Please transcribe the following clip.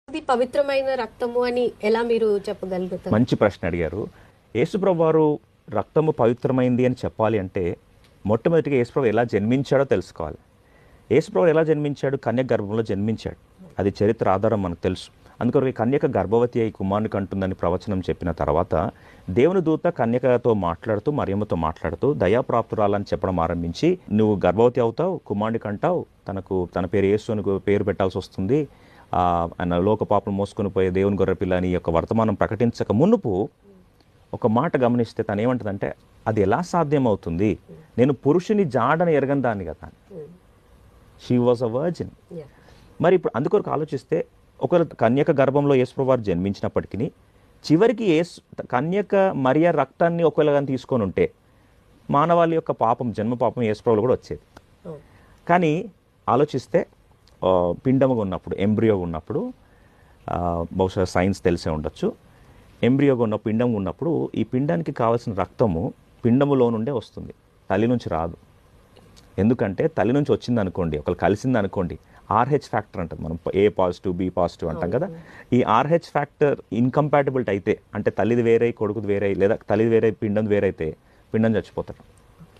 ఇది పవిత్రమైన రక్తము అని ఎలా మీరు చెప్పగలుగుతారు? మంచి ప్రశ్న అడిగారు. యేసుప్రభు వారు రక్తము పవిత్రమైంది అని చెప్పాలి అంటే మొట్టమొదటిగా యేసుప్రభు ఎలా జన్మించాడో తెలుసుకోవాలి. యేసుప్రభు ఎలా జన్మించాడు? కన్యక గర్భంలో జన్మించాడు. అది చరిత్ర ఆధారం మనకు తెలుసు. అందుకొరకు కన్యక గర్భవతి అయి కుమారుని కంటుందని ప్రవచనం చెప్పిన తర్వాత దేవుని దూత కన్యకతో మాట్లాడుతూ మరియమ్మతో మాట్లాడుతూ దయాప్రాప్తురాలని చెప్పడం ఆరంభించి, నువ్వు గర్భవతి అవుతావు, కుమారుని కంటావు, తన పేరు యేసు అని పేరు పెట్టాల్సి వస్తుంది, ఆయన లోక పాపం మోసుకొని పోయే దేవుని గొర్రెపిల్ల అని యొక్క వర్తమానం ప్రకటించక మునుపు ఒక మాట గమనిస్తే తను ఏమంటుందంటే, అది ఎలా సాధ్యం అవుతుంది, నేను పురుషుని జాడని ఎరగని దాన్ని కదా. She was a virgin. మరి ఇప్పుడు అందుకొరకు ఆలోచిస్తే ఒక కన్యక గర్భంలో యేసుప్రభు వారు జన్మించినప్పటికీ చివరికి కన్యక మరియ రక్తాన్ని ఒకవేళ తీసుకొని ఉంటే మానవాళి యొక్క పాపం, జన్మ పాపం యేసుప్రభులో కూడా వచ్చేది. కానీ ఆలోచిస్తే పిండముగా ఉన్నప్పుడు, ఎంబ్రియోగా ఉన్నప్పుడు, బహుశా సైన్స్ తెలిసే ఉండొచ్చు, ఎంబ్రియోగా ఉన్న పిండం ఉన్నప్పుడు ఈ పిండానికి కావాల్సిన రక్తము పిండములో నుండే వస్తుంది, తల్లి నుంచి రాదు. ఎందుకంటే తల్లి నుంచి వచ్చింది అనుకోండి, ఒకరు కలిసింది అనుకోండి, RH ఫ్యాక్టర్ అంటుంది. మనం A పాజిటివ్ B పాజిటివ్ అంటాం కదా. ఈ RH ఫ్యాక్టర్ ఇన్కంపాటిబిలిటీ అయితే, అంటే తల్లిది వేరే కొడుకుది వేరే, లేదా తల్లిది వేరే పిండం వేరైతే పిండం చచ్చిపోతారు.